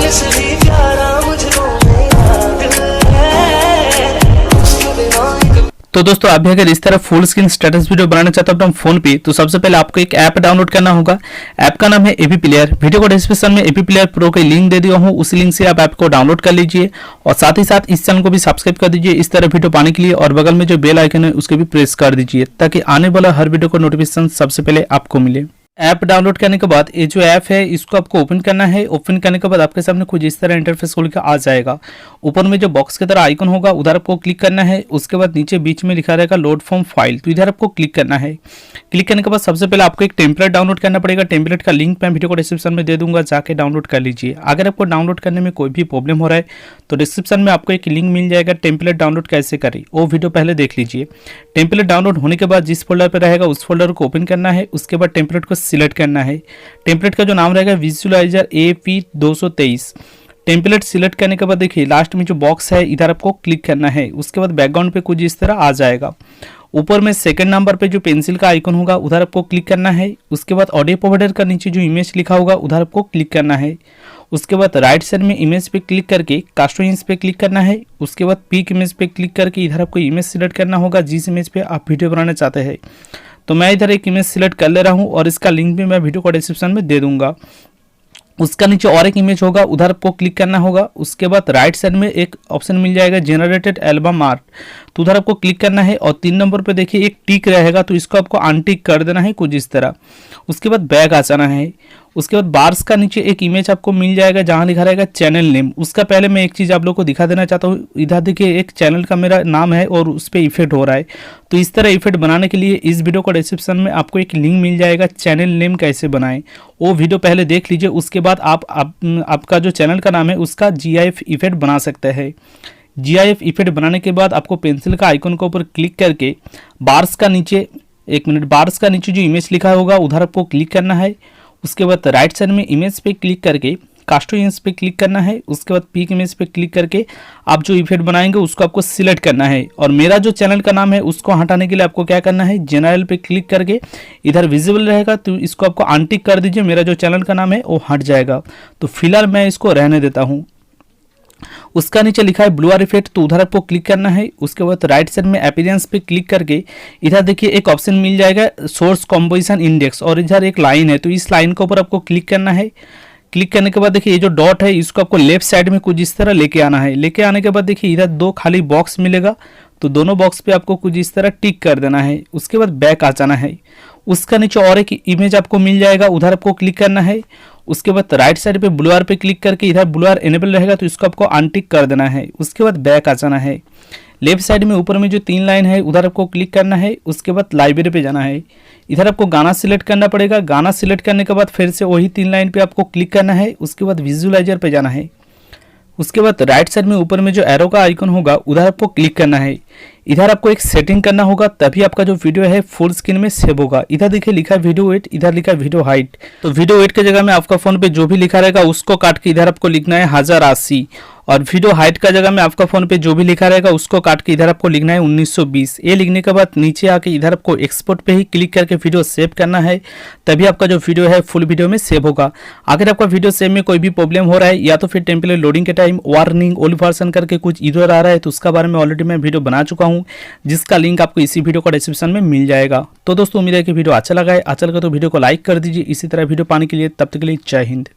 दिल से भी प्यारा मुझको मेरा दिल है, उसके बिना एक। तो दोस्तों आप भी अगर इस तरह फुल स्क्रीन स्टेटस वीडियो बनाना चाहते हो अपना फोन पे, तो सबसे पहले आपको एक ऐप डाउनलोड करना होगा। ऐप का नाम है एवी प्लेयर। वीडियो को डिस्क्रिप्शन में एवी प्लेयर प्रो की लिंक दे दिया हूँ, उस लिंक से आप ऐप को डाउनलोड कर लीजिए और साथ ही साथ इस चैनल को भी सब्सक्राइब कर दीजिए इस तरह वीडियो पाने के लिए, और बगल में जो बेल आइकन है उसको भी प्रेस कर दीजिए ताकि आने वाला हर वीडियो को नोटिफिकेशन सबसे पहले आपको मिले। ऐप डाउनलोड करने के बाद ये जो ऐप है इसको आपको ओपन करना है। ओपन करने के बाद आपके सामने कुछ इस तरह इंटरफेस खोल के आ जाएगा। ऊपर में जो बॉक्स की तरह आइकन होगा उधर आपको क्लिक करना है। उसके बाद नीचे बीच में लिखा रहेगा लोड फ्रॉम फाइल, तो इधर आपको क्लिक करना है। क्लिक करने के बाद सबसे पहले आपको एक टेम्पलेट डाउनलोड करना पड़ेगा। टेम्पलेट का लिंक मैं वीडियो को डिस्क्रिप्शन में दे दूंगा, जाके डाउनलोड कर लीजिए। अगर आपको डाउनलोड करने में कोई भी प्रॉब्लम हो रहा है तो डिस्क्रिप्शन में आपको एक लिंक मिल जाएगा टेम्पलेट डाउनलोड कैसे करें, वो वीडियो पहले देख लीजिए। टेम्पलेट डाउनलोड होने के बाद जिस फोल्डर पर रहेगा उस फोल्डर को ओपन करना है। उसके बाद टेम्पलेट को सिलेक्ट करना है। टेम्पलेट का जो नाम रहेगा विजुअलाइजर AV223। टेम्पलेट सिलेक्ट करने के बाद देखिए लास्ट में जो बॉक्स है इधर आपको क्लिक करना है। उसके बाद बैकग्राउंड पे कुछ इस तरह आ जाएगा। ऊपर में सेकंड नंबर पे जो पेंसिल का आइकन होगा उधर आपको क्लिक करना है। उसके बाद ऑडियो प्रोवाइडर का नीचे जो इमेज लिखा होगा उधर आपको क्लिक करना है। उसके बाद राइट साइड में इमेज पे क्लिक करके कास्टो इमेज पे क्लिक करना है। उसके बाद पिक इमेज पे क्लिक करके इधर आपको इमेज सिलेक्ट करना होगा जिस इमेज पे आप वीडियो बनाना चाहते हैं। तो मैं इधर एक इमेज सिलेक्ट कर ले रहा हूँ और इसका लिंक भी मैं वीडियो को डिस्क्रिप्शन में दे दूंगा। उसका नीचे और एक इमेज होगा उधर आपको क्लिक करना होगा। उसके बाद राइट साइड में एक ऑप्शन मिल जाएगा जनरेटेड एल्बम आर्ट, तो उधर आपको क्लिक करना है। और 3 नंबर पे देखिए एक टिक रहेगा, तो इसको आपको अनटिक कर देना है कुछ इस तरह। उसके बाद बैक आ जाना है। उसके बाद बार्स का नीचे एक इमेज आपको मिल जाएगा जहां लिखा रहेगा चैनल नेम। उसका पहले मैं एक चीज़ आप लोग को दिखा देना चाहता हूँ। इधर देखिए एक चैनल का मेरा नाम है और उस पर इफेक्ट हो रहा है, तो इस तरह इफेक्ट बनाने के लिए इस वीडियो को डिस्क्रिप्शन में आपको एक लिंक मिल जाएगा चैनल नेम कैसे बनाएं, वो वीडियो पहले देख लीजिए। उसके बाद आपका जो चैनल का नाम है उसका GIF इफेक्ट बना सकते हैं। GIF इफेक्ट बनाने के बाद आपको पेंसिल का आइकन के ऊपर क्लिक करके बार्स का नीचे बार्स का नीचे जो इमेज लिखा होगा उधर आपको क्लिक करना है। उसके बाद राइट साइड में इमेज पे क्लिक करके कास्टो इमेज पे क्लिक करना है। उसके बाद पिक इमेज पे क्लिक करके आप जो इफेक्ट बनाएंगे उसको आपको सिलेक्ट करना है। और मेरा जो चैनल का नाम है उसको हटाने के लिए आपको क्या करना है, जनरल पे क्लिक करके इधर विजिबल रहेगा तो इसको आपको अनटिक कर दीजिए। मेरा जो चैनल का नाम है वो हट जाएगा, तो फिलहाल मैं इसको रहने देता हूँ। उसका नीचे लिखा है ब्लूर इफेक्ट, तो उधर आपको क्लिक करना है। उसके बाद राइट साइड में अपीयरेंस पे क्लिक करके इधर देखिए एक ऑप्शन मिल जाएगा सोर्स कंपोजिशन इंडेक्स, और इधर एक लाइन है तो इस लाइन के ऊपर आपको क्लिक करना है। क्लिक करने के बाद देखिए ये जो डॉट है इसको आपको लेफ्ट साइड में कुछ इस तरह लेके आना है। लेके आने के बाद देखिए इधर 2 खाली बॉक्स मिलेगा, तो दोनों बॉक्स पे आपको कुछ इस तरह टिक कर देना है। उसके बाद बैक आ जाना है। उसका नीचे और एक इमेज आपको मिल जाएगा उधर आपको क्लिक करना है। उसके बाद राइट साइड पे ब्लूर पे क्लिक करके इधर ब्लूर एनेबल रहेगा तो इसको आपको अनटिक कर देना है। उसके बाद बैक आ जाना है। लेफ्ट साइड में ऊपर में जो 3 लाइन है उधर आपको क्लिक करना है। उसके बाद लाइब्रेरी पे जाना है। इधर आपको गाना सिलेक्ट करना पड़ेगा। गाना सिलेक्ट करने के बाद फिर से वही 3 लाइन पे आपको क्लिक करना है। उसके बाद विजुअलाइजर पे जाना है। उसके बाद राइट साइड में ऊपर में जो एरो का आइकन होगा उधर आपको क्लिक करना है। इधर आपको एक सेटिंग करना होगा तभी आपका जो वीडियो है फुल स्क्रीन में सेव होगा। इधर देखिए लिखा है वीडियो वेट, इधर लिखा है वीडियो हाइट, तो वीडियो वेट की जगह में आपका फोन पे जो भी लिखा रहेगा उसको काट के इधर आपको लिखना है 1080, और वीडियो हाइट का जगह में आपका फोन पे जो भी लिखा रहेगा उसको काट के इधर आपको लिखना है 1920। ये लिखने के बाद नीचे आके इधर आपको एक्सपोर्ट पे ही क्लिक करके वीडियो सेव करना है, तभी आपका जो वीडियो है फुल वीडियो में सेव होगा। अगर आपका वीडियो सेव में कोई भी प्रॉब्लम हो रहा है या तो फिर टेम्पलेट लोडिंग के टाइम वार्निंग ओल्ड वर्जन करके कुछ इधर आ रहा है, तो उसका बारे में ऑलरेडी मैं वीडियो बना चुका हूँ जिसका लिंक आपको इसी वीडियो को डिस्क्रिप्शन में मिल जाएगा। तो दोस्तों उम्मीद है कि वीडियो अच्छा लगा है। अच्छा लगा तो वीडियो को लाइक कर दीजिए। इसी तरह वीडियो पाने के लिए तब तक के लिए जय हिंद।